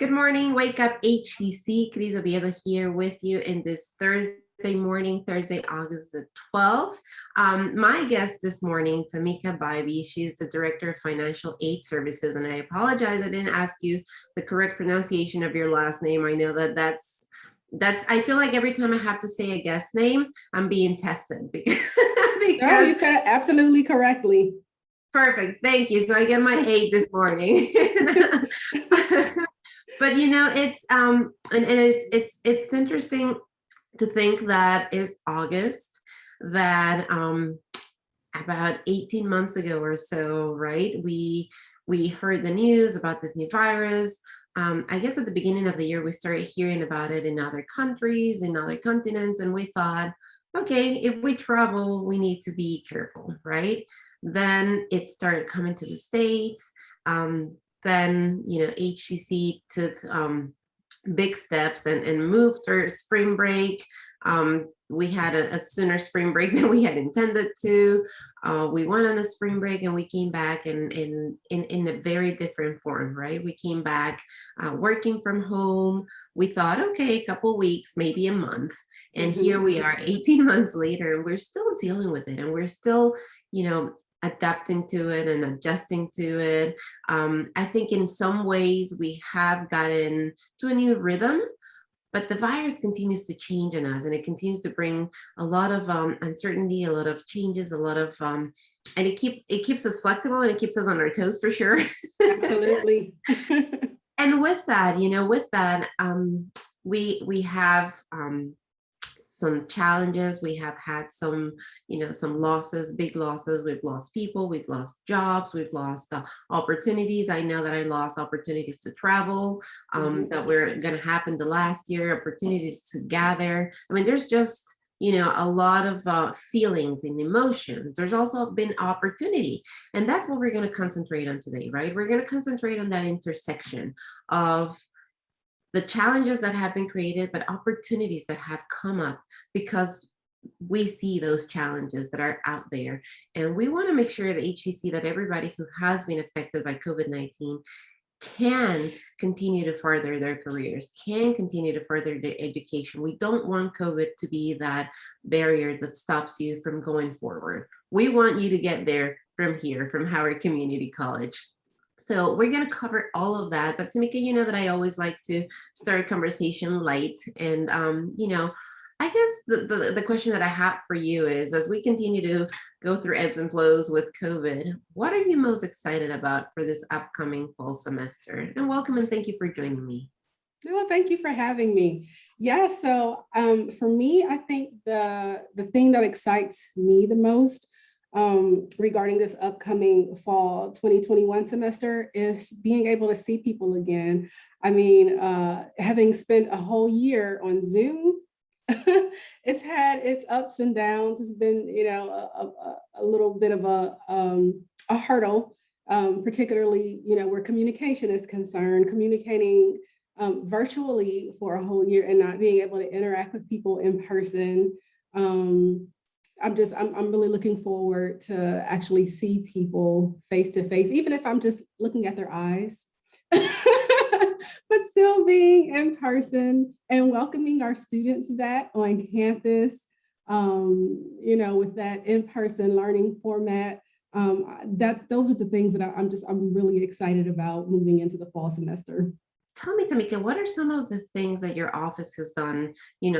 Good morning, Wake Up HCC. Cris Oviedo here with you in this Thursday morning, Thursday, August the 12th. My guest this morning, Tamika Bybee, she's the Director of Financial Aid Services, and I apologize I didn't ask you the correct pronunciation of your last name. I know that's I feel like every time I have to say a guest name, I'm being tested because, No, you because said it absolutely correctly. perfect. Thank you. So I get my 8 this morning. But and it's interesting to think that is August, that about 18 months ago or so, right? We heard the news about this new virus. I guess at the beginning of the year we started hearing about it in other countries, in other continents, and we thought, okay, if we travel, we need to be careful, right? Then it started coming to the States. Then HCC took big steps and moved our spring break. We had a sooner spring break than we had intended to. We went on a spring break and we came back in a very different form, right? We came back working from home. We thought, okay, a couple weeks, maybe a month. And here we are 18 months later, and we're still dealing with it. And we're still, adapting to it and adjusting to it. I think in some ways we have gotten to a new rhythm, but the virus continues to change on us, and it continues to bring a lot of uncertainty, a lot of changes, a lot of and it keeps us flexible, and it keeps us on our toes for sure. Absolutely. And with that, we have some challenges. We have had some losses, big losses. We've lost people, we've lost jobs, we've lost opportunities. I know that I lost opportunities to travel that were going to happen the last year, opportunities to gather. I mean, there's just a lot of feelings and emotions. There's also been opportunity, and that's what we're going to concentrate on today, right? We're going to concentrate on that intersection of the challenges that have been created, but opportunities that have come up because we see those challenges that are out there. And we want to make sure at HCC that everybody who has been affected by COVID-19 can continue to further their careers, can continue to further their education. We don't want COVID to be that barrier that stops you from going forward. We want you to get there from here, from Howard Community College. So we're going to cover all of that. But Tamika, you know that I always like to start a conversation light. And, I guess the question that I have for you is, as we continue to go through ebbs and flows with COVID, what are you most excited about for this upcoming fall semester? And welcome and thank you for joining me. Well, thank you for having me. Yeah, so for me, I think the thing that excites me the most regarding this upcoming fall 2021 semester is being able to see people again. I mean, having spent a whole year on Zoom, it's had its ups and downs. It's been, a little bit of a hurdle, particularly, where communication is concerned, communicating virtually for a whole year and not being able to interact with people in person. I'm really looking forward to actually see people face to face, even if I'm just looking at their eyes. But still being in person and welcoming our students back on campus, with that in-person learning format. Those are the things that I'm really excited about moving into the fall semester. Tell me, Tamika, what are some of the things that your office has done,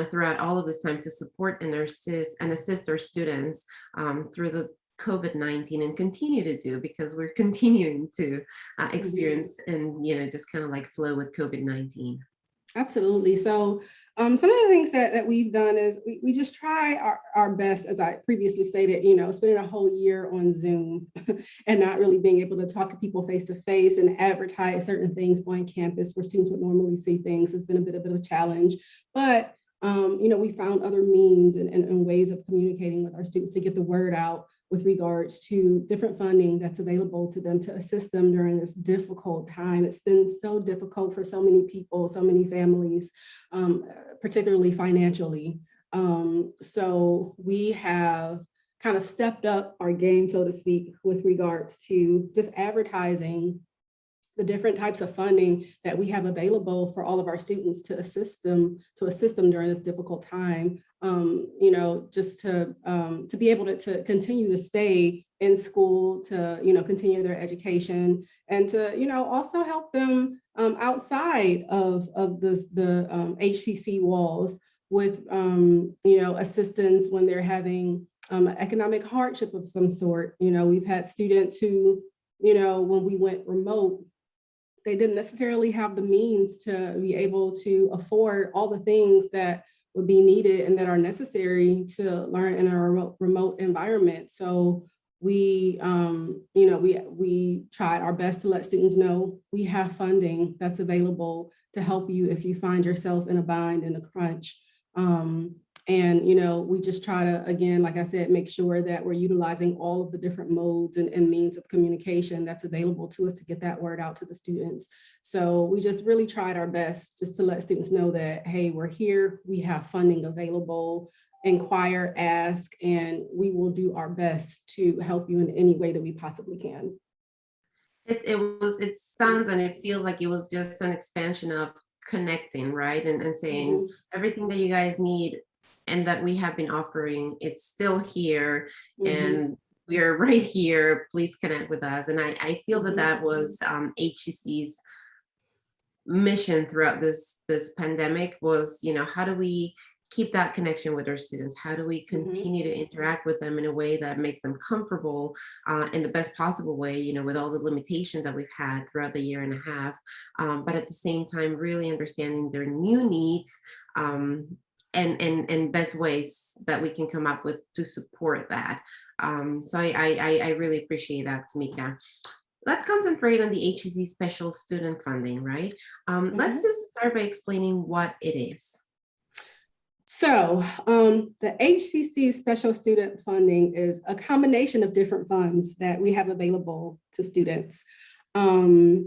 throughout all of this time to support and assist our students through the COVID-19 and continue to do, because we're continuing to experience and, just kind of like flow with COVID-19. Absolutely. So some of the things that we've done is we just try our best, as I previously stated, spending a whole year on Zoom and not really being able to talk to people face to face and advertise certain things on campus where students would normally see things has been a bit of a challenge. But, we found other means and ways of communicating with our students to get the word out with regards to different funding that's available to them to assist them during this difficult time. It's been so difficult for so many people, so many families, particularly financially. So we have kind of stepped up our game, so to speak, with regards to just advertising the different types of funding that we have available for all of our students to assist them during this difficult time. Just to be able to continue to stay in school, to continue their education, and to also help them outside of the HCC walls with assistance when they're having economic hardship of some sort. We've had students who, when we went remote, they didn't necessarily have the means to be able to afford all the things that would be needed and that are necessary to learn in a remote environment. So we tried our best to let students know we have funding that's available to help you if you find yourself in a bind, in a crunch. And we just try to, again, like I said, make sure that we're utilizing all of the different modes and means of communication that's available to us to get that word out to the students. So we just really tried our best just to let students know that, hey, we're here, we have funding available, inquire, ask, and we will do our best to help you in any way that we possibly can. It sounds and it feels like it was just an expansion of connecting, right? And saying everything that you guys need and that we have been offering, it's still here, and we're right here. Please connect with us. And I feel that was HCC's mission throughout this pandemic was, how do we keep that connection with our students? How do we continue to interact with them in a way that makes them comfortable in the best possible way, with all the limitations that we've had throughout the year and a half, but at the same time, really understanding their new needs and best ways that we can come up with to support that. So I really appreciate that, Tamika. Let's concentrate on the HCC special student funding, right? Let's just start by explaining what it is. So the HCC special student funding is a combination of different funds that we have available to students. So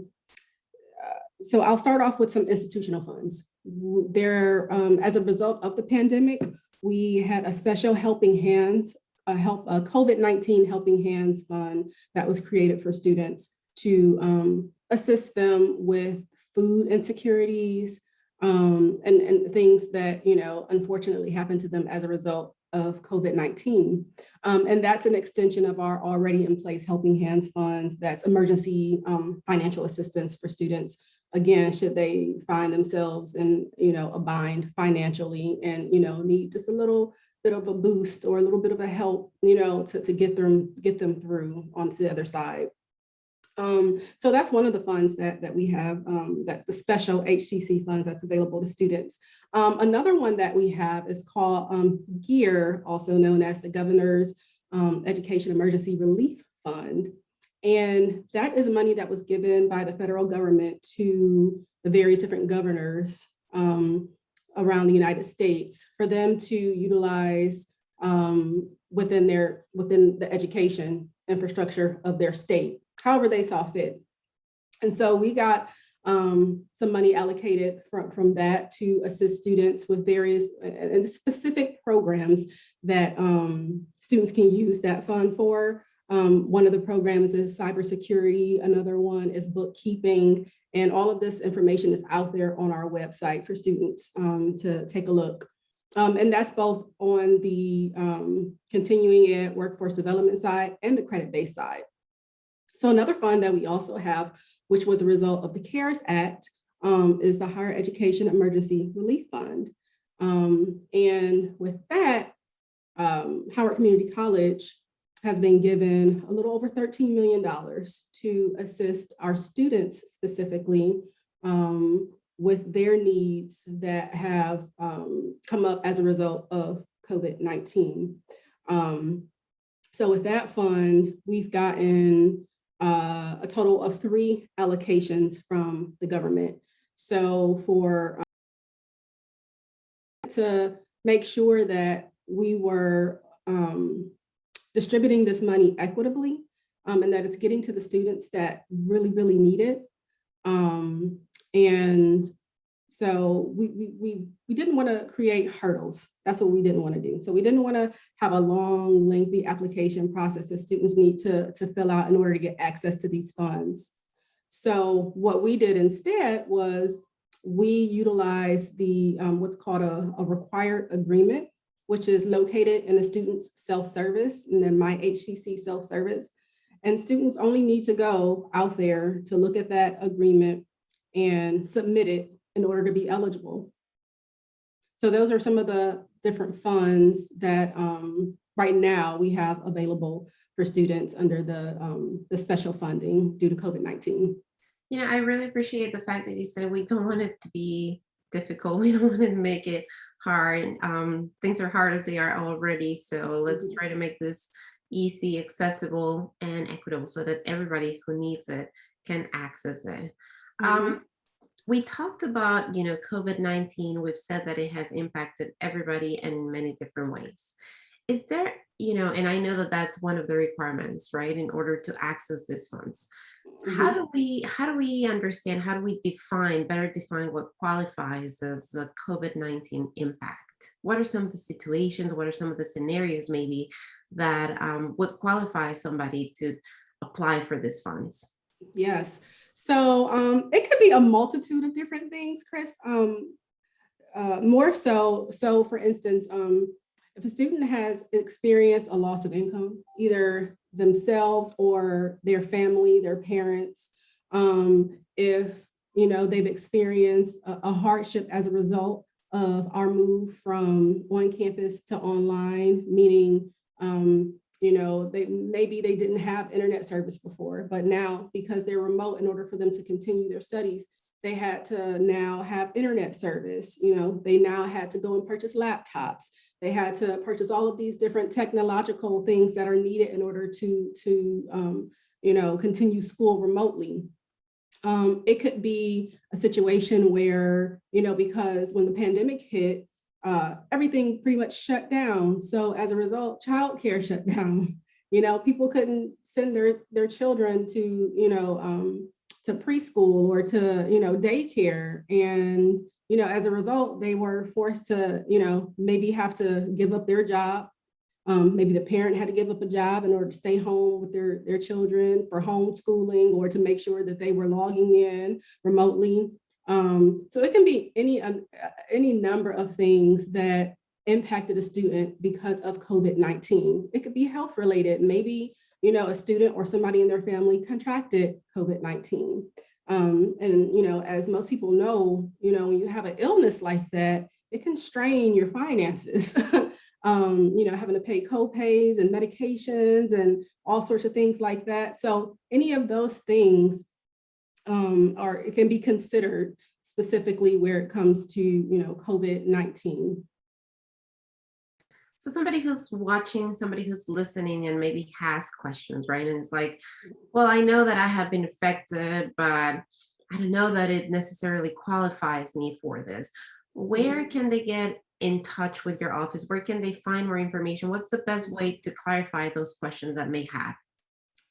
I'll start off with some institutional funds. As a result of the pandemic, we had a special Helping Hands, a COVID-19 Helping Hands fund that was created for students to assist them with food insecurities, and things that, unfortunately happened to them as a result of COVID-19. And that's an extension of our already in place Helping Hands funds. That's emergency financial assistance for students. Again, should they find themselves in, a bind financially and, need just a little bit of a boost or a little bit of a help, to get them through onto the other side. So that's one of the funds that we have, that the special HCC funds that's available to students. Another one that we have is called GEAR, also known as the Governor's Education Emergency Relief Fund. And that is money that was given by the federal government to the various different governors around the United States for them to utilize within the education infrastructure of their state, however they saw fit. And so we got some money allocated from that to assist students with various and specific programs that students can use that fund for. One of the programs is cybersecurity, another one is bookkeeping, and all of this information is out there on our website for students to take a look. And that's both on the continuing ed workforce development side and the credit-based side. So another fund that we also have, which was a result of the CARES Act, is the Higher Education Emergency Relief Fund. And with that, Howard Community College has been given a little over $13 million to assist our students specifically with their needs that have come up as a result of COVID-19. So with that fund, we've gotten a total of 3 allocations from the government. So for to make sure that we were distributing this money equitably and that it's getting to the students that really, really need it. And so we didn't want to create hurdles. That's what we didn't want to do. So we didn't want to have a long, lengthy application process that students need to fill out in order to get access to these funds. So what we did instead was we utilized the what's called a required agreement, which is located in the student's self-service and then My HCC self-service. And students only need to go out there to look at that agreement and submit it in order to be eligible. So those are some of the different funds that right now we have available for students under the special funding due to COVID-19. You know, I really appreciate the fact that you said we don't want it to be difficult. We don't want to make it hard. Things are hard as they are already. So let's try to make this easy, accessible, and equitable so that everybody who needs it can access it. We talked about, you know, COVID-19. We've said that it has impacted everybody in many different ways. Is there, you know, and I know that that's one of the requirements, right, in order to access these funds. How do we understand, how do we better define what qualifies as a COVID-19 impact? What are some of the situations, what are some of the scenarios maybe that would qualify somebody to apply for these funds? Yes. So it could be a multitude of different things, Chris. More so for instance, if a student has experienced a loss of income, either themselves or their family, their parents, if you know they've experienced a hardship as a result of our move from on campus to online, meaning you know, maybe they didn't have internet service before, but now because they're remote, in order for them to continue their studies, they had to now have internet service. You know, they now had to go and purchase laptops. They had to purchase all of these different technological things that are needed in order to you know, continue school remotely. It could be a situation where, you know, because when the pandemic hit, everything pretty much shut down. So as a result, childcare shut down. You know, people couldn't send their children to, you know, to preschool or to, you know, daycare. And, you know, as a result, they were forced to, you know, maybe have to give up their job. Maybe the parent had to give up a job in order to stay home with their children for homeschooling or to make sure that they were logging in remotely. So it can be any number of things that impacted a student because of COVID-19. It could be health related. Maybe, you know, a student or somebody in their family contracted COVID-19. And, you know, as most people know, you know, when you have an illness like that, it can strain your finances. You know, having to pay co-pays and medications and all sorts of things like that. So any of those things or it can be considered specifically where it comes to, you know, COVID-19. So somebody who's watching, somebody who's listening and maybe has questions, right? And it's like, well, I know that I have been affected, but I don't know that it necessarily qualifies me for this. Where can they get in touch with your office? Where can they find more information? What's the best way to clarify those questions that may have?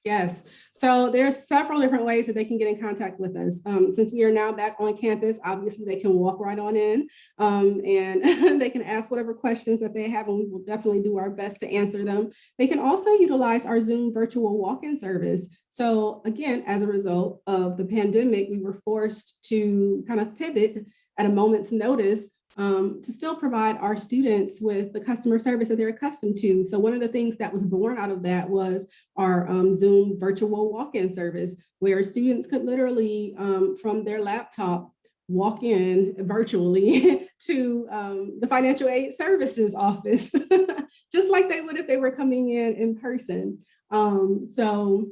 Yes, so there's several different ways that they can get in contact with us. Since we are now back on campus, obviously they can walk right on in and they can ask whatever questions that they have, and we will definitely do our best to answer them. They can also utilize our Zoom virtual walk-in service. So again, as a result of the pandemic, we were forced to kind of pivot at a moment's notice to still provide our students with the customer service that they're accustomed to. So one of the things that was born out of that was our Zoom virtual walk-in service, where students could literally from their laptop walk in virtually to the financial aid services office, just like they would if they were coming in person. So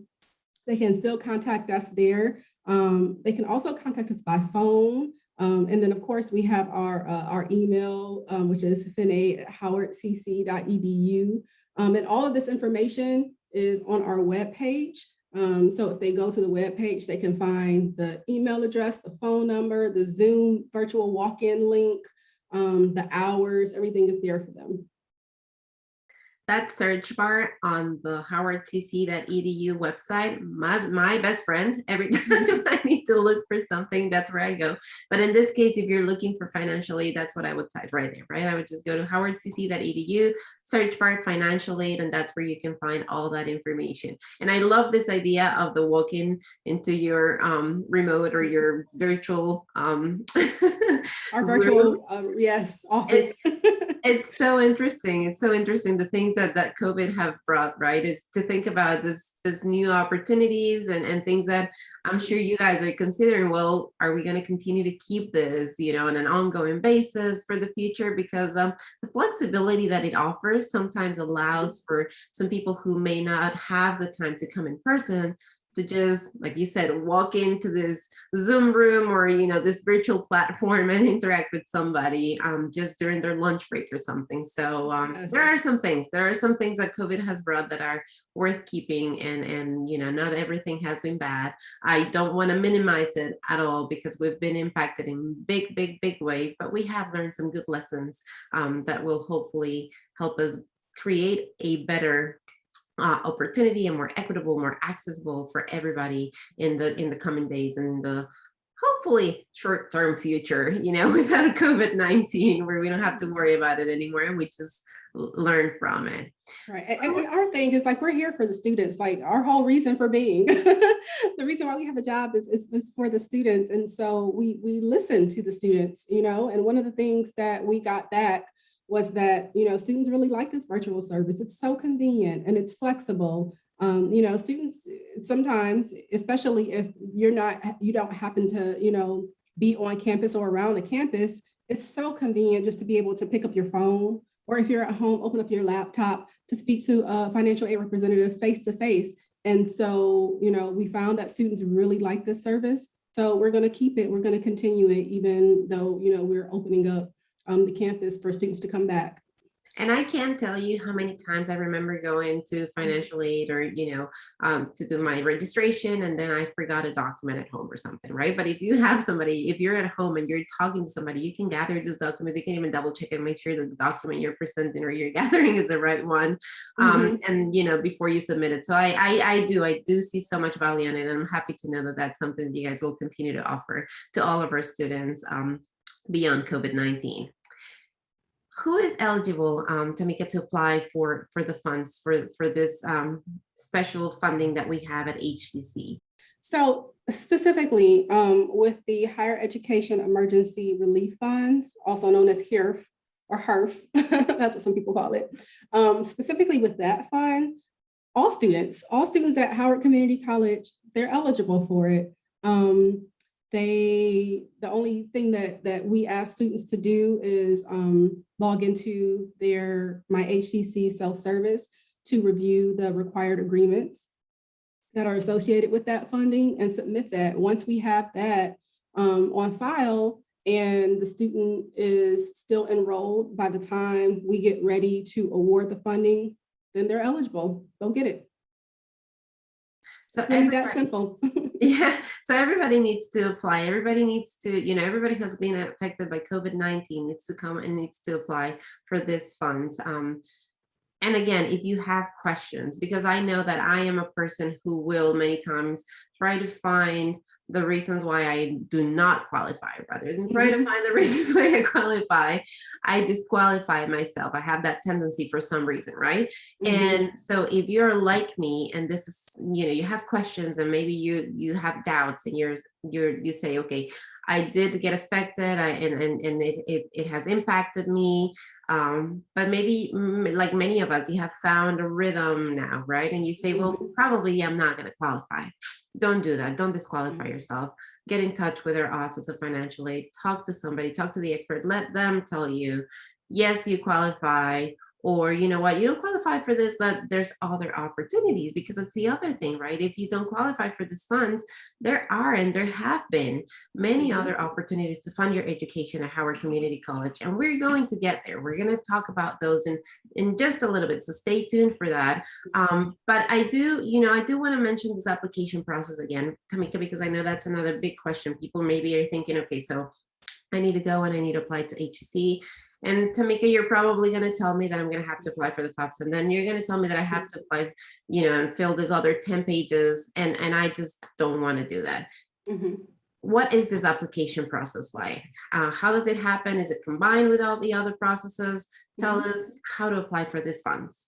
they can still contact us there. They can also contact us by phone. And then, of course, we have our email, which is finay@howardcc.edu. And all of this information is on our webpage. So if they go to the webpage, they can find the email address, the phone number, the Zoom virtual walk-in link, the hours, everything is there for them. that search bar on the howardcc.edu website, my best friend. Every time I need to look for something, that's where I go. But in this case, if you're looking for financial aid, that's what I would type right there, right? I would just go to howardcc.edu, search bar financial aid, and that's where you can find all that information. And I love this idea of the walk-in into your remote or your virtual Our room. virtual, yes, It's office. it's so interesting. It's so interesting the things that COVID have brought, right? Is to think about this new opportunities and things that I'm sure you guys are considering. Well, are we going to continue to keep this, on an ongoing basis for the future? Because the flexibility that it offers sometimes allows for some people who may not have the time to come in person to just, like you said, walk into this Zoom room or this virtual platform and interact with somebody just during their lunch break or something. So Yes. there are some things that COVID has brought that are worth keeping, and not everything has been bad. I don't want to minimize it at all because we've been impacted in big ways, but we have learned some good lessons that will hopefully help us create a better opportunity, and more equitable, more accessible for everybody in the coming days and the hopefully short-term future, without COVID-19, where we don't have to worry about it anymore and we just learn from it. Right. And our thing is, like, we're here for the students. Like, our whole reason for being, the reason why we have a job is for the students. And so we listen to the students, and one of the things that we got back was that, students really like this virtual service. It's so convenient and it's flexible. Students sometimes, especially if you don't happen to, be on campus or around the campus, it's so convenient just to be able to pick up your phone, or if you're at home, open up your laptop to speak to a financial aid representative face to face. And so, we found that students really like this service. So we're going to keep it. We're going to continue it, even though, we're opening up the campus for students to come back. And I can't tell you how many times I remember going to financial aid or, to do my registration, and then I forgot a document at home or something, right? But if you have somebody, if you're at home and you're talking to somebody, you can gather those documents. You can even double check and make sure that the document you're presenting or you're gathering is the right one. And, before you submit it. So I do see so much value in it. And I'm happy to know that that's something that you guys will continue to offer to all of our students beyond COVID-19. Who is eligible, Tamika, to apply for the funds for this special funding that we have at HCC? So specifically with the Higher Education Emergency Relief Funds, also known as HERF or HERF, that's what some people call it. Specifically with that fund, all students at Howard Community College, they're eligible for it. The only thing that we ask students to do is log into my HCC self-service to review the required agreements that are associated with that funding and submit that. Once we have that on file and the student is still enrolled by the time we get ready to award the funding, then they're eligible. They'll get it. So it's really that simple. Yeah. So everybody needs to apply. Everybody needs to, everybody who's been affected by COVID-19 needs to come and needs to apply for this funds. And again, if you have questions, because I know that I am a person who will many times try to find the reasons why I do not qualify, rather than try to find the reasons why I qualify, I disqualify myself. I have that tendency for some reason, right? And so if you're like me, and this is, you have questions and maybe you have doubts, and you say, okay, I did get affected, and it has impacted me. But maybe like many of us, you have found a rhythm now, right? And you say, well, probably I'm not going to qualify. Don't do that. Don't disqualify yourself. Get in touch with our Office of Financial Aid. Talk to somebody, talk to the expert. Let them tell you, yes, you qualify, or you know what, you don't qualify for this, but there's other opportunities, because that's the other thing, right? If you don't qualify for these funds, there are, and there have been many other opportunities to fund your education at Howard Community College. And we're going to get there. We're going to talk about those in just a little bit. So stay tuned for that. But I do want to mention this application process again, Tamika, because I know that's another big question. People maybe are thinking, okay, so I need to go and I need to apply to HCC. And Tamika, you're probably going to tell me that I'm going to have to apply for the FAFSA, and then you're going to tell me that I have to apply, and fill these other 10 pages, and I just don't want to do that. Mhm. What is this application process like? How does it happen? Is it combined with all the other processes? Tell us how to apply for these funds.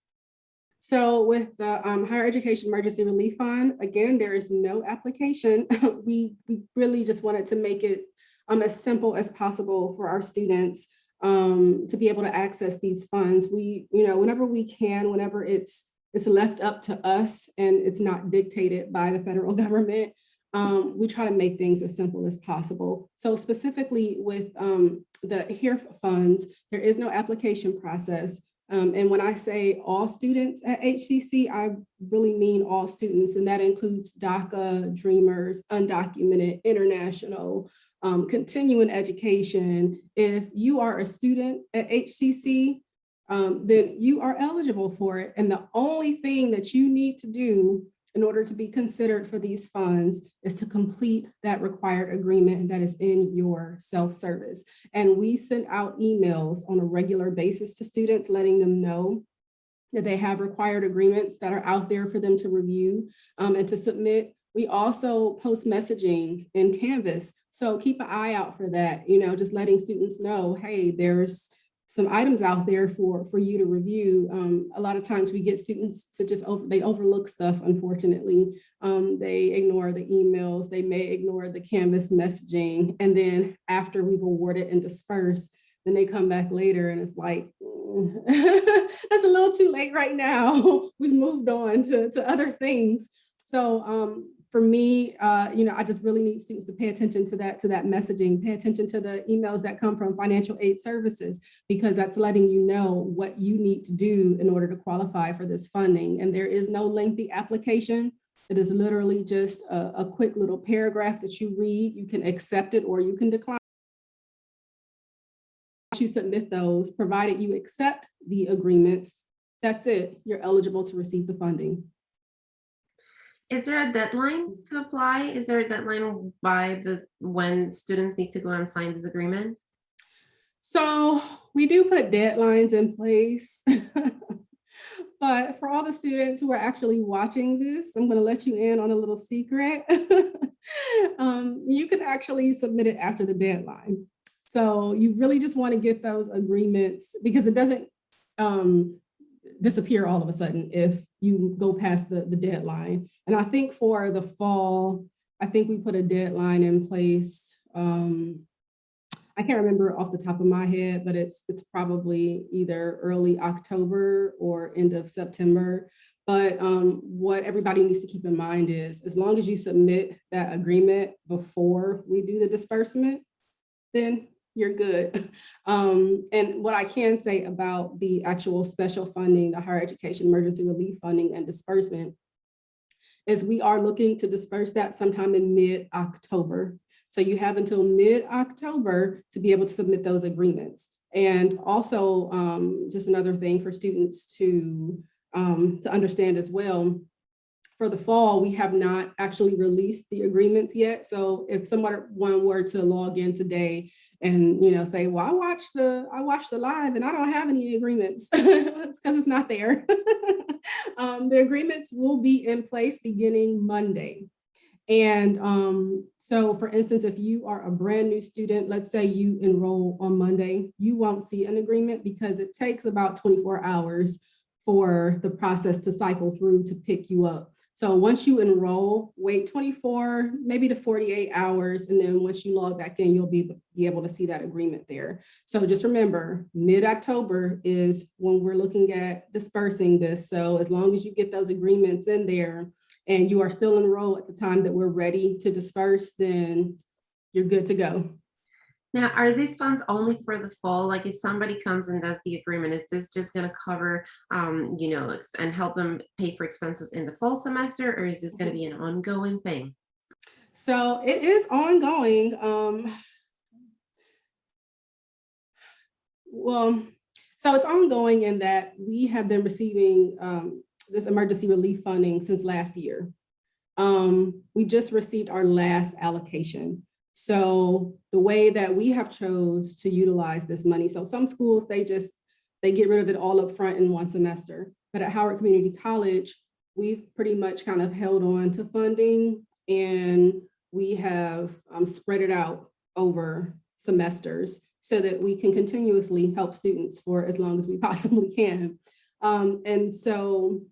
So with the Higher Education Emergency Relief Fund, again, there is no application. We really just wanted to make it as simple as possible for our students to be able to access these funds. We, whenever we can, whenever it's left up to us and it's not dictated by the federal government, we try to make things as simple as possible. So specifically with the HERE funds, there is no application process. And when I say all students at HCC, I really mean all students, and that includes DACA, Dreamers, undocumented, international, continuing education. If you are a student at HCC, then you are eligible for it. And the only thing that you need to do in order to be considered for these funds is to complete that required agreement that is in your self-service. And we send out emails on a regular basis to students, letting them know that they have required agreements that are out there for them to review and to submit. We also post messaging in Canvas. So keep an eye out for that, just letting students know, hey, there's some items out there for you to review. A lot of times we get students to just they overlook stuff, unfortunately. They ignore the emails, they may ignore the Canvas messaging. And then after we've awarded and dispersed, then they come back later and it's like, that's a little too late right now. We've moved on to other things. So for me, I just really need students to pay attention to that messaging, pay attention to the emails that come from financial aid services, because that's letting you know what you need to do in order to qualify for this funding. And there is no lengthy application. It is literally just a quick little paragraph that you read. You can accept it or you can decline. You submit those, provided you accept the agreements, that's it. You're eligible to receive the funding. Is there a deadline to apply? Is there a deadline by when students need to go and sign this agreement? So we do put deadlines in place, but for all the students who are actually watching this, I'm going to let you in on a little secret. You can actually submit it after the deadline. So you really just want to get those agreements, because it doesn't disappear all of a sudden if you go past the deadline. And I think for the fall, I think we put a deadline in place. I can't remember off the top of my head, but it's probably either early October or end of September. But what everybody needs to keep in mind is, as long as you submit that agreement before we do the disbursement, then you're good. And what I can say about the actual special funding, the Higher Education Emergency Relief Funding and disbursement, is we are looking to disperse that sometime in mid-October. So you have until mid-October to be able to submit those agreements. And also, just another thing for students to understand as well, for the fall, we have not actually released the agreements yet. So if someone were to log in today and say, well, I watched the live and I don't have any agreements, it's because it's not there. The agreements will be in place beginning Monday. And so for instance, if you are a brand new student, let's say you enroll on Monday, you won't see an agreement because it takes about 24 hours for the process to cycle through to pick you up. So once you enroll, wait 24, maybe to 48 hours. And then once you log back in, you'll be able to see that agreement there. So just remember, mid-October is when we're looking at dispersing this. So as long as you get those agreements in there and you are still enrolled at the time that we're ready to disperse, then you're good to go. Now, are these funds only for the fall? Like if somebody comes and does the agreement, is this just going to cover, and help them pay for expenses in the fall semester, or is this going to be an ongoing thing? So it is ongoing. So it's ongoing in that we have been receiving this emergency relief funding since last year. We just received our last allocation. So the way that we have chose to utilize this money, so some schools, they get rid of it all up front in one semester. But at Howard Community College, we've pretty much kind of held on to funding, and we have spread it out over semesters so that we can continuously help students for as long as we possibly can. And so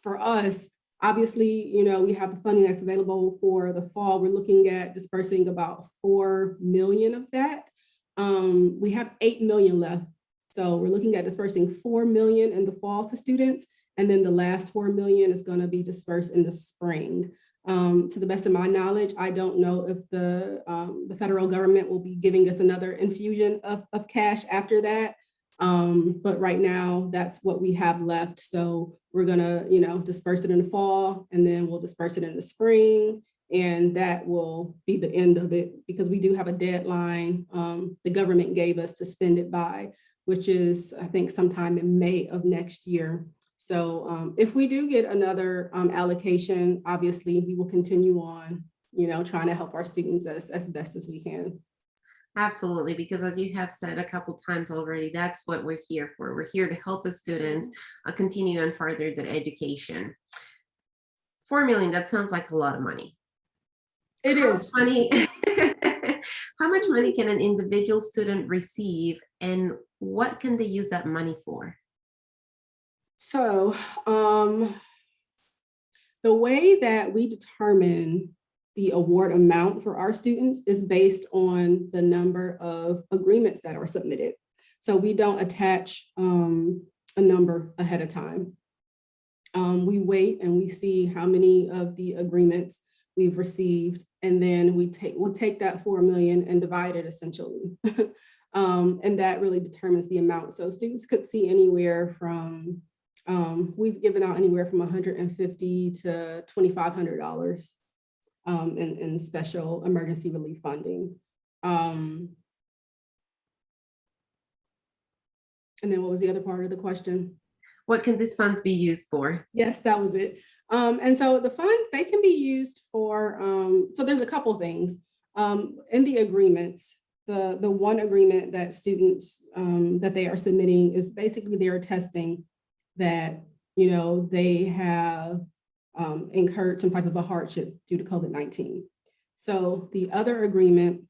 for us, obviously, we have the funding that's available for the fall. We're looking at dispersing about 4 million of that. We have 8 million left. So we're looking at dispersing 4 million in the fall to students. And then the last 4 million is going to be dispersed in the spring. To the best of my knowledge, I don't know if the federal government will be giving us another infusion of cash after that. But right now, that's what we have left. So we're gonna, disperse it in the fall, and then we'll disperse it in the spring. And that will be the end of it, because we do have a deadline the government gave us to spend it by, which is, I think, sometime in May of next year. So if we do get another allocation, obviously we will continue on, trying to help our students as best as we can. Absolutely, because as you have said a couple times already, that's what we're here for. We're here to help the students continue and further their education. 4 million, that sounds like a lot of money. It How is. much money, how much money can an individual student receive, and what can they use that money for? So the way that we determine the award amount for our students is based on the number of agreements that are submitted. So we don't attach a number ahead of time. We wait and we see how many of the agreements we've received, and then we'll take that 4 million and divide it essentially. And that really determines the amount. So students could see anywhere from, we've given out anywhere from $150 to $2,500 in special emergency relief funding. And then what was the other part of the question? What can these funds be used for? Yes, that was it. And so the funds, they can be used for, so there's a couple things. In the agreements, the one agreement that students, that they are submitting is basically they're attesting that, they have incurred some type of a hardship due to COVID-19. So the other agreement,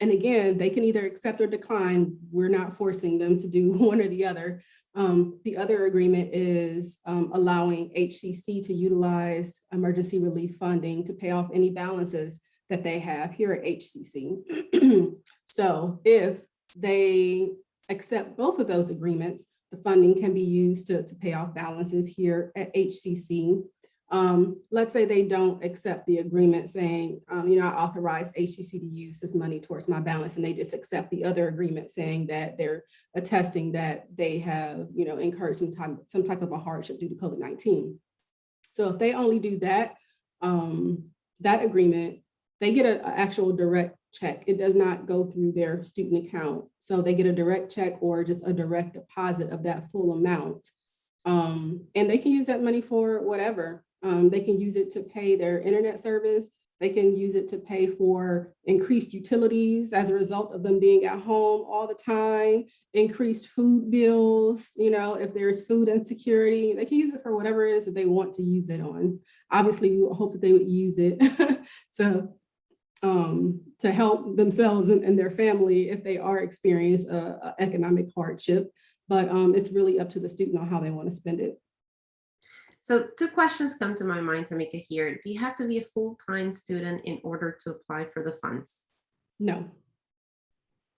and again, they can either accept or decline. We're not forcing them to do one or the other. The other agreement is allowing HCC to utilize emergency relief funding to pay off any balances that they have here at HCC. So if they accept both of those agreements, the funding can be used to pay off balances here at HCC. Let's say they don't accept the agreement saying, I authorize HCC to use this money towards my balance, and they just accept the other agreement saying that they're attesting that they have, incurred some type of a hardship due to COVID-19. So if they only do that, that agreement, they get an actual direct check. It does not go through their student account. So they get a direct check or just a direct deposit of that full amount. And they can use that money for whatever. They can use it to pay their internet service. They can use it to pay for increased utilities as a result of them being at home all the time, increased food bills, if there's food insecurity, they can use it for whatever it is that they want to use it on. Obviously, we hope that they would use it to help themselves and their family if they are experiencing economic hardship. But it's really up to the student on how they want to spend it. So 2 questions come to my mind, Tamika, here. Do you have to be a full-time student in order to apply for the funds? No.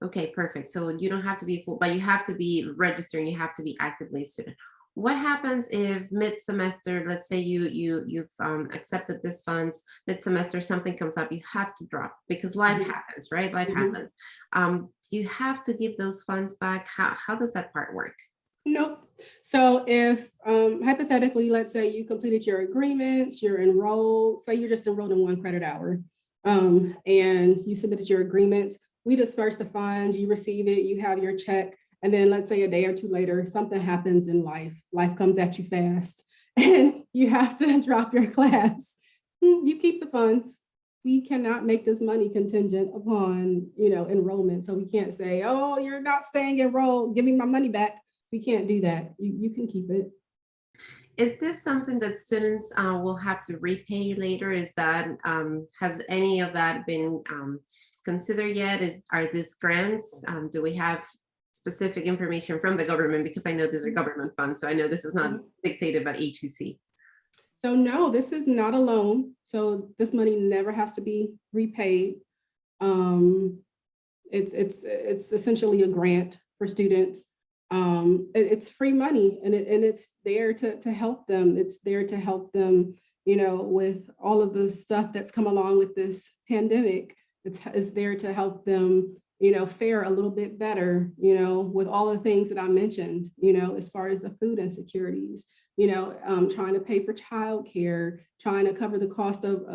Okay, perfect. So you don't have to be full, but you have to be registered and you have to be actively a student. What happens if mid-semester, let's say you've accepted this funds, mid-semester, something comes up, you have to drop because life happens, right? Life happens. Do you have to give those funds back? How does that part work? Nope. So if hypothetically, let's say you completed your agreements, you're enrolled, say you're just enrolled in 1 credit hour, and you submitted your agreements, we disperse the funds, you receive it, you have your check, and then let's say a day or 2 later, something happens in life. Life comes at you fast, and you have to drop your class. You keep the funds. we cannot make this money contingent upon, enrollment. So we can't say, oh, you're not staying enrolled, give me my money back. We can't do that. You can keep it. Is this something that students will have to repay later? Is that, has any of that been considered yet? Are these grants? Do we have specific information from the government? Because I know these are government funds, so I know this is not dictated by HEC. So no, this is not a loan. So this money never has to be repaid. It's essentially a grant for students. It's free money, and it's there to help them. It's there to help them, with all of the stuff that's come along with this pandemic. It's there to help them, fare a little bit better, with all the things that I mentioned, as far as the food insecurities, trying to pay for childcare, trying to cover the cost of,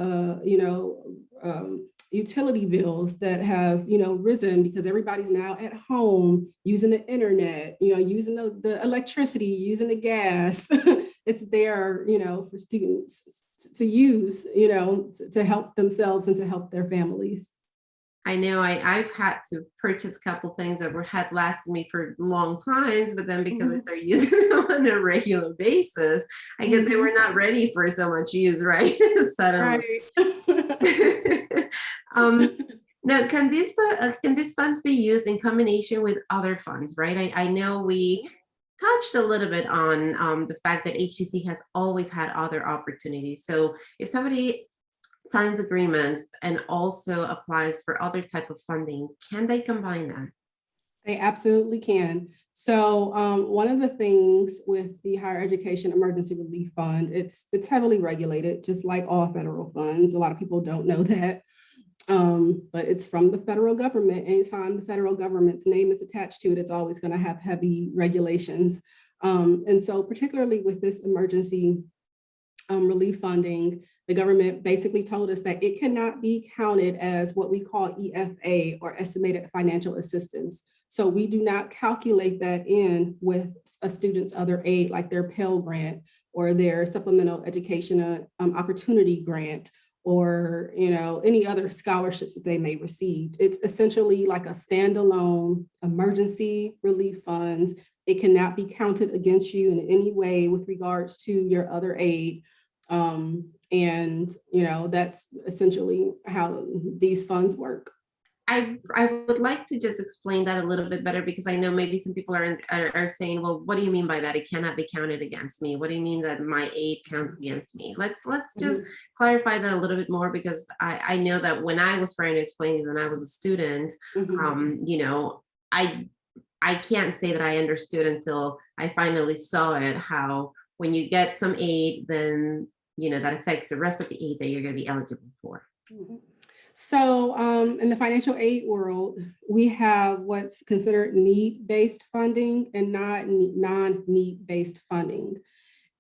utility bills that have, risen because everybody's now at home using the internet, using the electricity, using the gas. It's there, for students to use, to help themselves and to help their families. I know I've had to purchase a couple things that had lasted me for long times, but then because I started using them on a regular basis, I guess they were not ready for so much use, right? Suddenly. Right. Now, can these funds be used in combination with other funds, right? I know we touched a little bit on the fact that HCC has always had other opportunities. So if somebody signs agreements and also applies for other type of funding, can they combine them? They absolutely can. So one of the things with the Higher Education Emergency Relief Fund, it's heavily regulated, just like all federal funds. A lot of people don't know that, but it's from the federal government. Anytime the federal government's name is attached to it, it's always going to have heavy regulations. And so particularly with this emergency relief funding, the government basically told us that it cannot be counted as what we call EFA, or estimated financial assistance. So we do not calculate that in with a student's other aid, like their Pell Grant or their Supplemental Education Opportunity Grant, or any other scholarships that they may receive. It's essentially like a standalone emergency relief funds. It cannot be counted against you in any way with regards to your other aid. And that's essentially how these funds work. I would like to just explain that a little bit better, because I know maybe some people are saying, well, what do you mean by that? It cannot be counted against me. What do you mean that my aid counts against me? Let's just clarify that a little bit more, because I know that when I was trying to explain this and I was a student, I can't say that I understood until I finally saw it, how when you get some aid, then that affects the rest of the aid that you're going to be eligible for. So in the financial aid world, we have what's considered need-based funding and not non-need-based funding.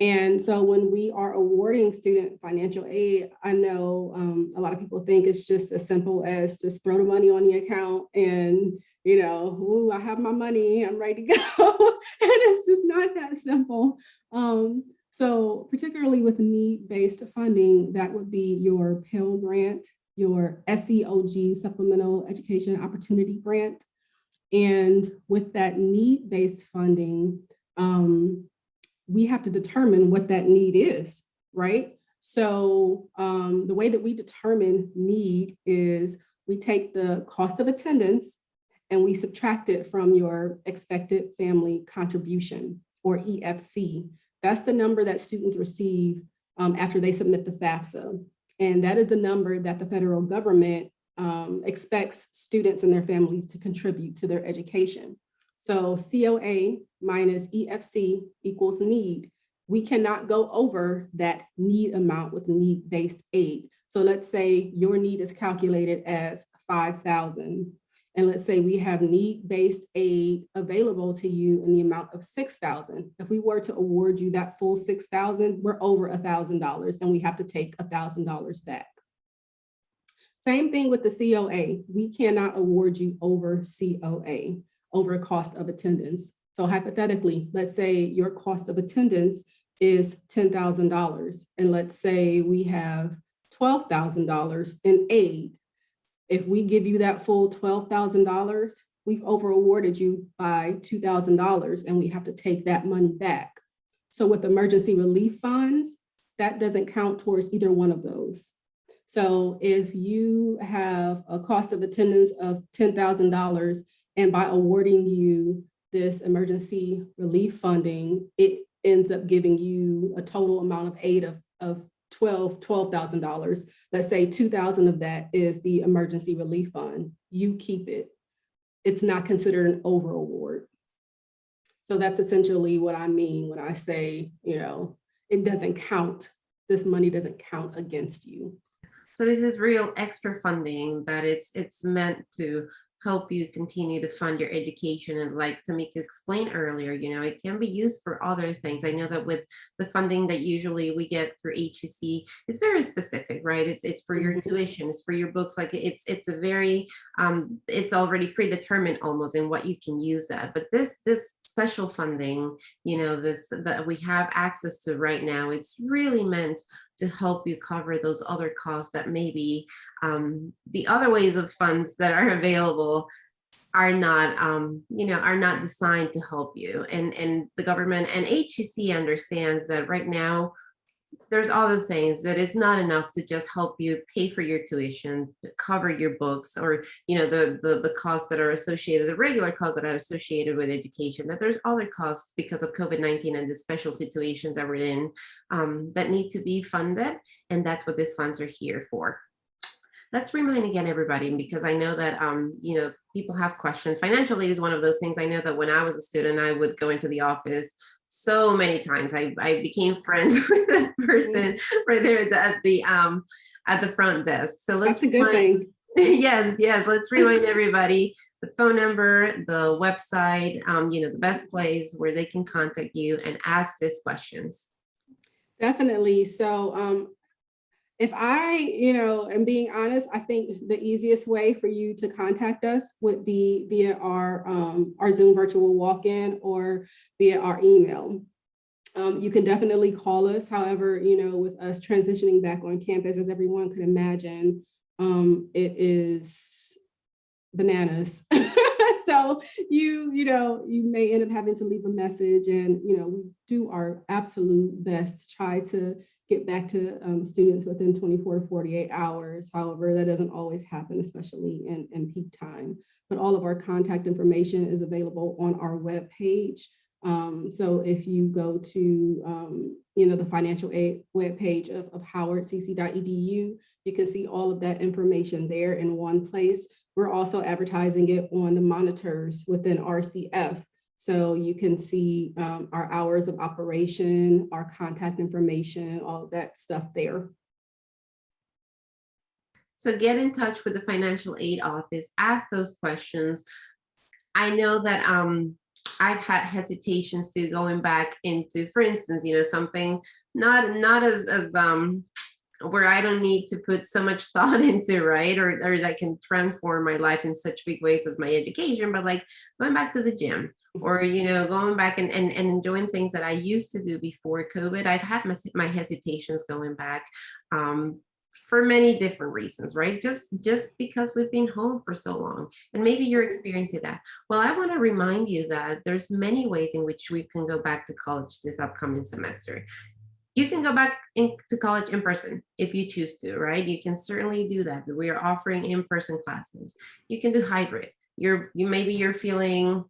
And so when we are awarding student financial aid, I know a lot of people think it's just as simple as just throw the money on the account and, ooh, I have my money, I'm ready to go. And it's just not that simple. So particularly with need-based funding, that would be your Pell Grant, your SEOG, Supplemental Education Opportunity Grant. And with that need-based funding, we have to determine what that need is, right? So the way that we determine need is we take the cost of attendance and we subtract it from your expected family contribution, or EFC. That's the number that students receive after they submit the FAFSA. And that is the number that the federal government expects students and their families to contribute to their education. So COA minus EFC equals need. We cannot go over that need amount with need-based aid. So let's say your need is calculated as 5,000. And let's say we have need-based aid available to you in the amount of 6,000. If we were to award you that full 6,000, we're over $1,000 and we have to take $1,000 back. Same thing with the COA. We cannot award you over COA, over cost of attendance. So hypothetically, let's say your cost of attendance is $10,000. And let's say we have $12,000 in aid. If we give you that full $12,000, we've over awarded you by $2,000 and we have to take that money back. So with emergency relief funds, that doesn't count towards either one of those. So if you have a cost of attendance of $10,000 and by awarding you this emergency relief funding, it ends up giving you a total amount of aid of $12,000. Let's say 2,000 of that is the emergency relief fund. You keep it. It's not considered an over award. So that's essentially what I mean when I say, it doesn't count. This money doesn't count against you. So this is real extra funding that it's meant to help you continue to fund your education. And like Tamika explained earlier, it can be used for other things. I know that with the funding that usually we get through HEC, it's very specific, right? It's for your tuition, it's for your books. Like it's a very, it's already predetermined almost in what you can use that. But this special funding, this that we have access to right now, it's really meant to help you cover those other costs that maybe the other ways of funds that are available are not, are not designed to help you. And the government and HEC understands that right now there's other things that is not enough to just help you pay for your tuition, cover your books, or the costs that are associated, the regular costs that are associated with education, that there's other costs because of COVID-19 and the special situations that we're in that need to be funded. And that's what these funds are here for. Let's remind again, everybody, because I know that, people have questions. Financial aid is one of those things. I know that when I was a student, I would go into the office so many times. I became friends with that person right there at the front desk. So that's a good thing. Yes. Let's remind everybody the phone number, the website, the best place where they can contact you and ask these questions. Definitely. So if I, am being honest, I think the easiest way for you to contact us would be via our Zoom virtual walk-in or via our email. You can definitely call us. However, with us transitioning back on campus, as everyone could imagine, it is bananas. So you may end up having to leave a message, and we do our absolute best to try to get back to students within 24 to 48 hours. However, that doesn't always happen, especially in peak time. But all of our contact information is available on our webpage. So if you go to the financial aid webpage of howardcc.edu, you can see all of that information there in one place. We're also advertising it on the monitors within RCF. So you can see our hours of operation, our contact information, all of that stuff there. So get in touch with the financial aid office, ask those questions. I know that I've had hesitations to going back into, for instance, something not as where I don't need to put so much thought into, right? Or that can transform my life in such big ways as my education, but like going back to the gym, or going back and enjoying things that I used to do before COVID. I've had my hesitations going back for many different reasons, right? Just because we've been home for so long, and maybe you're experiencing that. Well, I want to remind you that there's many ways in which we can go back to college this upcoming semester. You can go back to college in person if you choose to, right? You can certainly do that. We are offering in-person classes. You can do hybrid. Maybe you're feeling,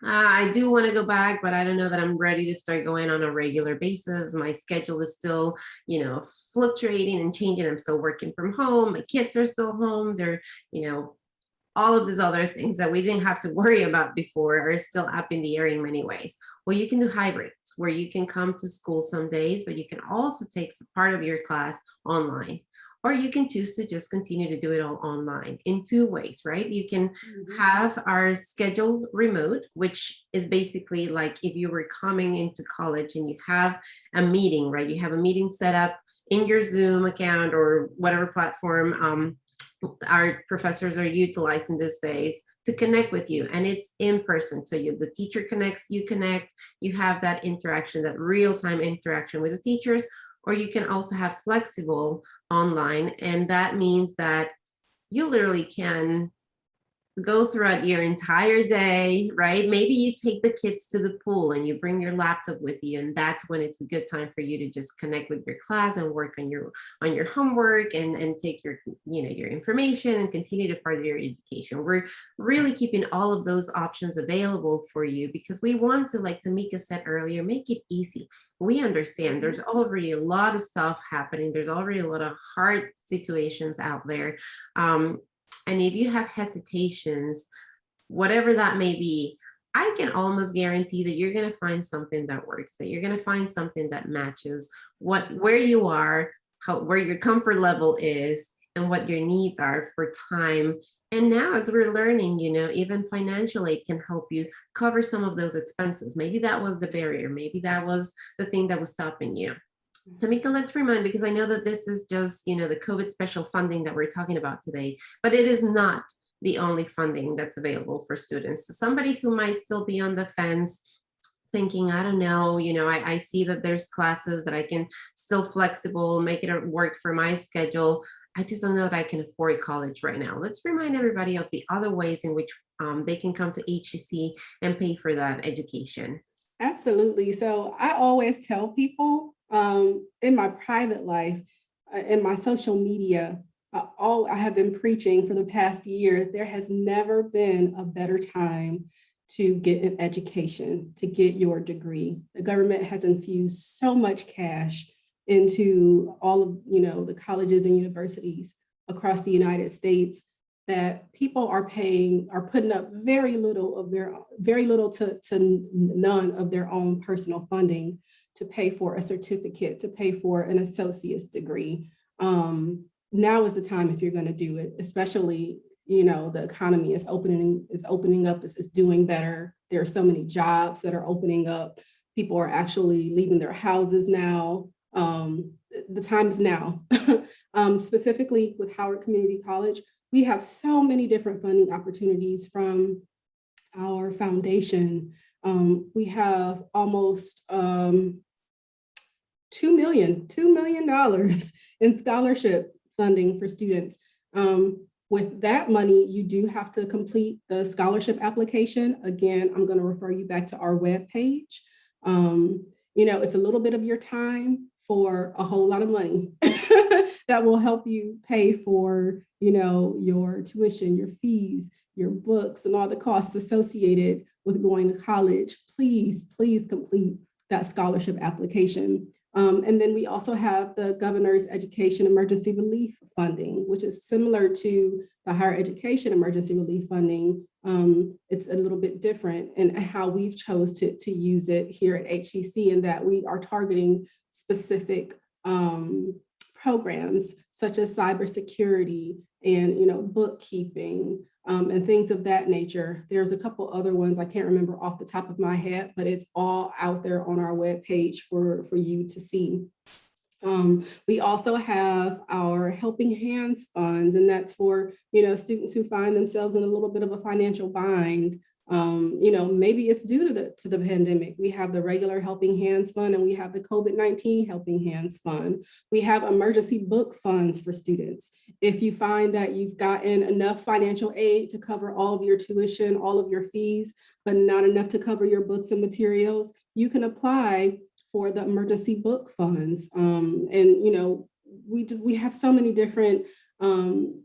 I do want to go back, but I don't know that I'm ready to start going on a regular basis. My schedule is still, fluctuating and changing. I'm still working from home. My kids are still home. They're, all of these other things that we didn't have to worry about before are still up in the air in many ways. Well, you can do hybrids where you can come to school some days, but you can also take part of your class online. Or you can choose to just continue to do it all online in two ways, right? You can have our scheduled remote, which is basically like if you were coming into college and you have a meeting, right? You have a meeting set up in your Zoom account or whatever platform our professors are utilizing these days to connect with you, and it's in person. So the teacher connects, you connect, you have that interaction, that real-time interaction with the teachers. or you can also have flexible online. And that means that you literally can go throughout your entire day, right? Maybe you take the kids to the pool and you bring your laptop with you, and that's when it's a good time for you to just connect with your class and work on your homework and take your your information and continue to further your education. We're really keeping all of those options available for you because we want to, like Tamika said earlier, make it easy. We understand there's already a lot of stuff happening. There's already a lot of hard situations out there. And if you have hesitations, whatever that may be, I can almost guarantee that you're going to find something that works, that you're going to find something that matches where you are, where your comfort level is, and what your needs are for time. And now, as we're learning, even financial aid can help you cover some of those expenses. Maybe that was the barrier. Maybe that was the thing that was stopping you. Tamika, let's remind, because I know that this is just, the COVID special funding that we're talking about today, but it is not the only funding that's available for students. So somebody who might still be on the fence thinking, I don't know, I see that there's classes that I can still flexible, make it work for my schedule. I just don't know that I can afford college right now. Let's remind everybody of the other ways in which they can come to HCC and pay for that education. Absolutely. So I always tell people in my private life, in my social media, I have been preaching for the past year, there has never been a better time to get an education, to get your degree. The government has infused so much cash into all of the colleges and universities across the United States that people are putting up very little to none of their own personal funding to pay for a certificate, to pay for an associate's degree. Now is the time if you're going to do it, especially, the economy is opening up, it's doing better. There are so many jobs that are opening up. People are actually leaving their houses now. The time is now. Specifically with Howard Community College, we have so many different funding opportunities from our foundation. We have almost $2 million in scholarship funding for students. With that money, you do have to complete the scholarship application. Again, I'm going to refer you back to our webpage. It's a little bit of your time for a whole lot of money that will help you pay for, your tuition, your fees, your books, and all the costs associated with going to college. Please complete that scholarship application. And then we also have the Governor's Education Emergency Relief Funding, which is similar to the higher education emergency relief funding. It's a little bit different in how we've chose to use it here at HCC, in that we are targeting specific programs such as cybersecurity and bookkeeping and things of that nature. There's a couple other ones I can't remember off the top of my head, but it's all out there on our webpage for you to see. We also have our Helping Hands funds, and that's for students who find themselves in a little bit of a financial bind. Maybe it's due to the pandemic. We have the regular Helping Hands Fund, and we have the COVID-19 Helping Hands Fund. We have emergency book funds for students. If you find that you've gotten enough financial aid to cover all of your tuition, all of your fees, but not enough to cover your books and materials, you can apply for the emergency book funds. We have so many different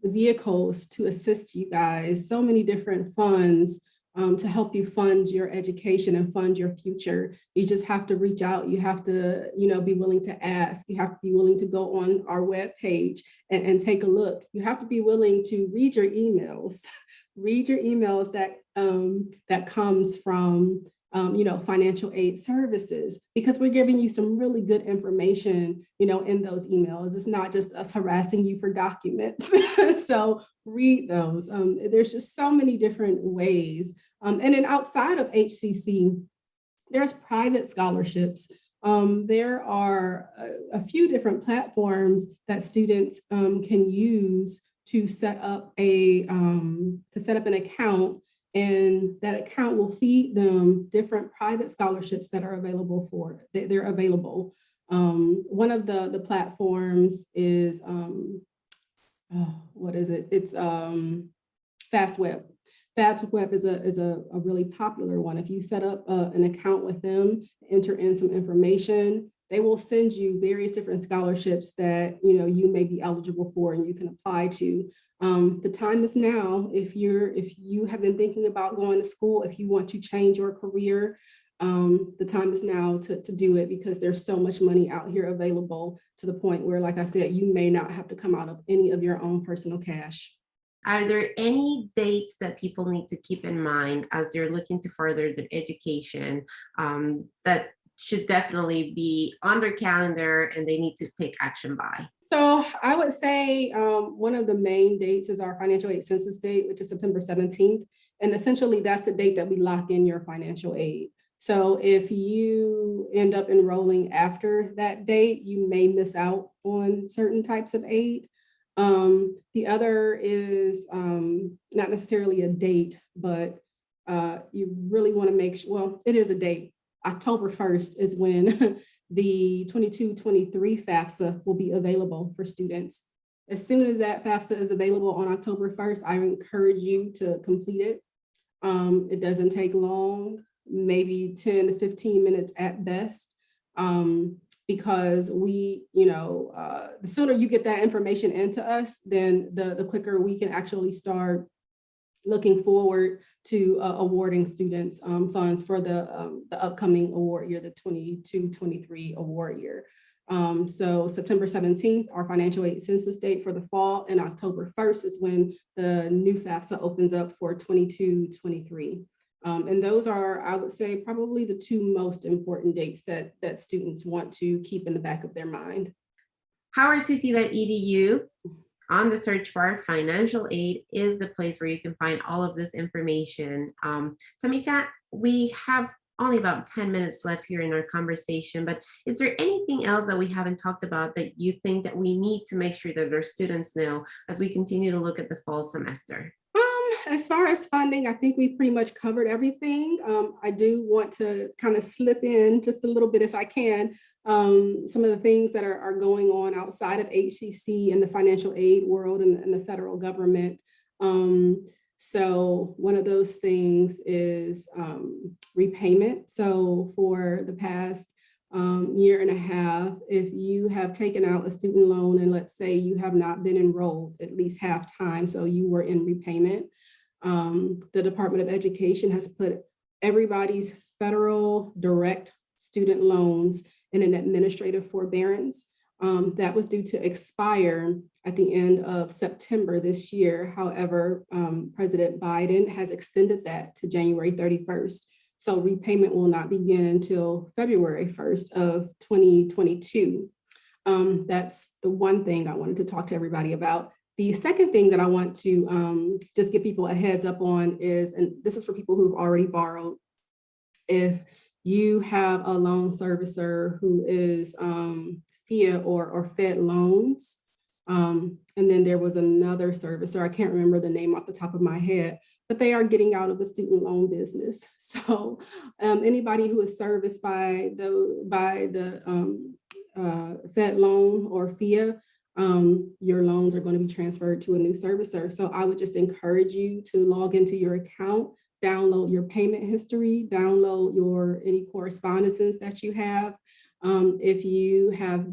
vehicles to assist you guys, so many different funds to help you fund your education and fund your future. You just have to reach out. You have to, be willing to ask. You have to be willing to go on our webpage and take a look. You have to be willing to read your emails, read your emails that comes from financial aid services, because we're giving you some really good information, in those emails. It's not just us harassing you for documents. So read those. There's just so many different ways. And then outside of HCC, there's private scholarships. There are a few different platforms that students can use to set up an account. And that account will feed them different private scholarships that are available they're available. One of the platforms is, what is it? It's FastWeb. FastWeb is a really popular one. If you set up an account with them, enter in some information, they will send you various different scholarships that you may be eligible for and you can apply to. The time is now. If you have been thinking about going to school, if you want to change your career, the time is now to do it, because there's so much money out here available, to the point where, like I said, you may not have to come out of any of your own personal cash. Are there any dates that people need to keep in mind as they're looking to further their education, that should definitely be on their calendar and they need to take action by? So I would say one of the main dates is our financial aid census date, which is September 17th. And essentially that's the date that we lock in your financial aid. So if you end up enrolling after that date, you may miss out on certain types of aid. The other is not necessarily a date, but you really want to make sure, well, it is a date. October 1st is when the 22-23 FAFSA will be available for students. As soon as that FAFSA is available on October 1st, I encourage you to complete it. It doesn't take long, maybe 10 to 15 minutes at best, because the sooner you get that information into us, then the quicker we can actually start looking forward to awarding students funds for the upcoming award year, the 22-23 award year. So September 17th, our financial aid census date for the fall, and October 1st is when the new FAFSA opens up for 22-23. And those are, I would say, probably the two most important dates that students want to keep in the back of their mind. HowardCC.edu. On the search bar, financial aid is the place where you can find all of this information. Tamika, we have only about 10 minutes left here in our conversation, but is there anything else that we haven't talked about that you think that we need to make sure that our students know as we continue to look at the fall semester? As far as funding, I think we've pretty much covered everything. I do want to kind of slip in just a little bit, if I can, some of the things that are going on outside of HCC and the financial aid world and the federal government. So one of those things is repayment. So for the past year and a half, if you have taken out a student loan and let's say you have not been enrolled at least half time, so you were in repayment, the Department of Education has put everybody's federal direct student loans in an administrative forbearance. That was due to expire at the end of September this year. However, President Biden has extended that to January 31st. So repayment will not begin until February 1st of 2022. That's the one thing I wanted to talk to everybody about. The second thing that I want to just give people a heads up on is, and this is for people who've already borrowed, if you have a loan servicer who is FIA or Fed Loans, and then there was another servicer, I can't remember the name off the top of my head, but they are getting out of the student loan business. So anybody who is serviced by the Fed Loan or FIA, your loans are going to be transferred to a new servicer. So I would just encourage you to log into your account, download your payment history, download any correspondences that you have. If you have,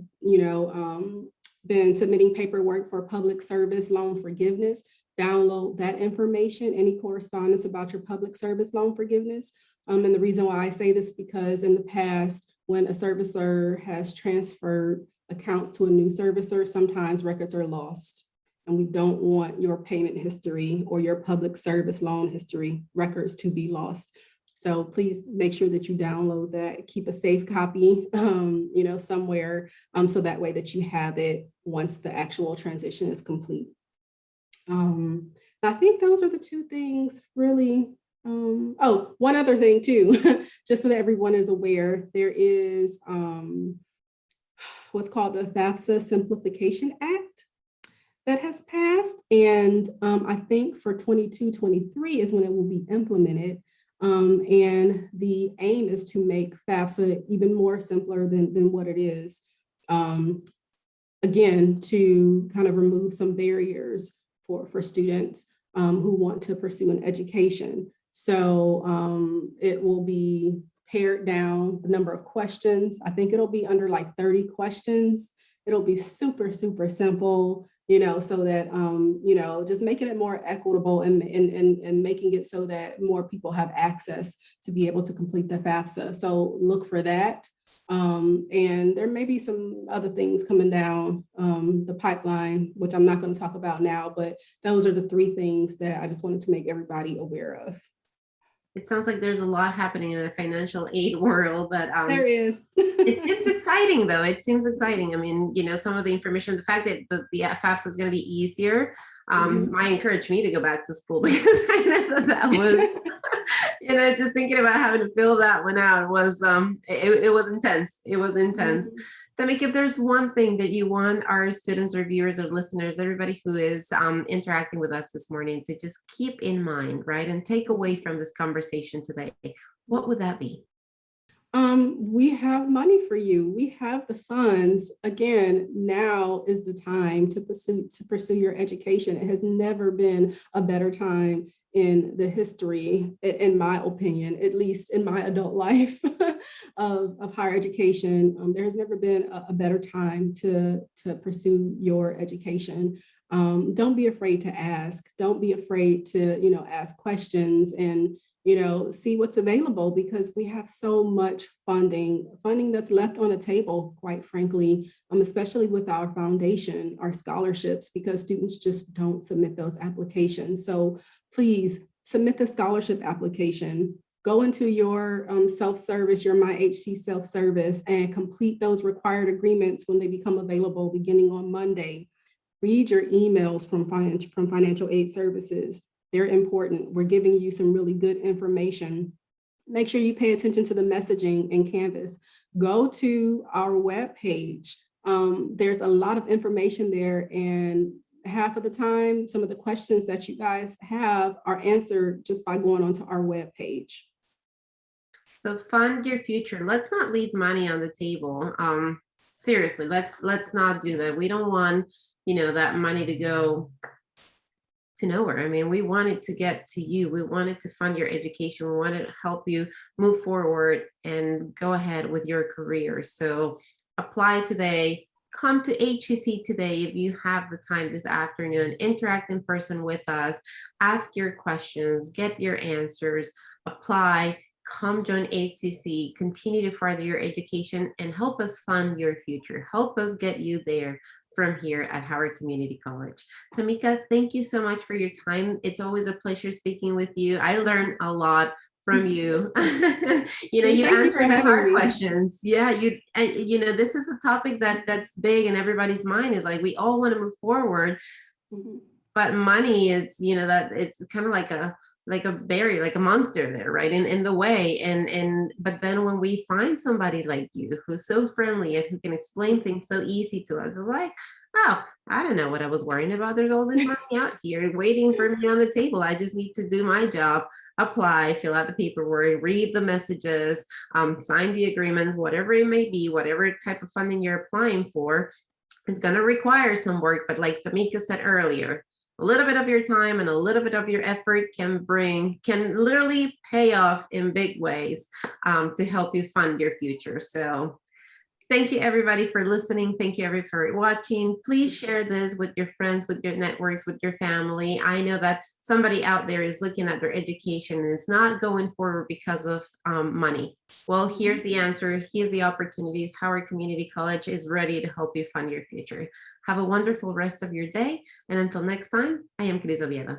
been submitting paperwork for public service loan forgiveness, download that information, any correspondence about your public service loan forgiveness. And the reason why I say this is because in the past, when a servicer has transferred accounts to a new servicer, sometimes records are lost. And we don't want your payment history or your public service loan history records to be lost. So please make sure that you download that, keep a safe copy, somewhere, so that way that you have it once the actual transition is complete. I think those are the two things really. One other thing too, just so that everyone is aware, there is what's called the FAFSA Simplification Act that has passed. And I think for 22-23 is when it will be implemented. And the aim is to make FAFSA even more simpler than what it is. Again, to kind of remove some barriers for students who want to pursue an education. So it will be pared down the number of questions. I think it'll be under like 30 questions. It'll be super, super simple, so that, just making it more equitable and making it so that more people have access to be able to complete the FAFSA. So look for that. And there may be some other things coming down the pipeline, which I'm not going to talk about now, but those are the three things that I just wanted to make everybody aware of. It sounds like there's a lot happening in the financial aid world that There is. it seems exciting though. It seems exciting. I mean, some of the information, the fact that the FAFSA is going to be easier, might encourage me to go back to school because I know that was, just thinking about having to fill that one out was, it was intense. It was intense. Tamika, if there's one thing that you want our students or viewers or listeners, everybody who is interacting with us this morning to just keep in mind, right, and take away from this conversation today, what would that be? We have money for you. We have the funds. Again, now is the time to pursue your education. It has never been a better time in the history, in my opinion, at least in my adult life of higher education. There has never been a better time to pursue your education. Don't be afraid to ask. Don't be afraid to, ask questions and see what's available, because we have so much funding that's left on the table, quite frankly, especially with our foundation, our scholarships, because students just don't submit those applications. So please submit the scholarship application, go into your self-service, your MyHC self-service, and complete those required agreements when they become available beginning on Monday. Read your emails from financial aid services. They're important. We're giving you some really good information. Make sure you pay attention to the messaging in Canvas. Go to our webpage. There's a lot of information there, and half of the time, some of the questions that you guys have are answered just by going onto our webpage. So fund your future. Let's not leave money on the table. Seriously, let's not do that. We don't want, that money to go to nowhere. I mean, we want it to get to you. We want it to fund your education. We want it to help you move forward and go ahead with your career. So apply today. Come to HCC today if you have the time this afternoon. Interact in person with us. Ask your questions. Get your answers. Apply. Come join HCC. Continue to further your education and help us fund your future. Help us get you there from here at Howard Community College. Tamika, thank you so much for your time. It's always a pleasure speaking with you. I learned a lot from you. You answer the hard questions. Yeah, this is a topic that's big in everybody's mind. Is like we all want to move forward, but money is, that it's kind of like a barrier, like a monster there, right, in the way. But then when we find somebody like you who's so friendly and who can explain things so easy to us, it's like, oh, I don't know what I was worrying about. There's all this money out here waiting for me on the table. I just need to do my job, apply, fill out the paperwork, read the messages, sign the agreements, whatever it may be, whatever type of funding you're applying for. It's going to require some work, but like Tamika said earlier, a little bit of your time and a little bit of your effort can literally pay off in big ways to help you fund your future. So thank you everybody for listening. Thank you everybody for watching. Please share this with your friends, with your networks, with your family. I know that somebody out there is looking at their education and it's not going forward because of money. Well, here's the answer. Here's the opportunities. Howard Community College is ready to help you fund your future. Have a wonderful rest of your day. And until next time, I am Cris Oviedo.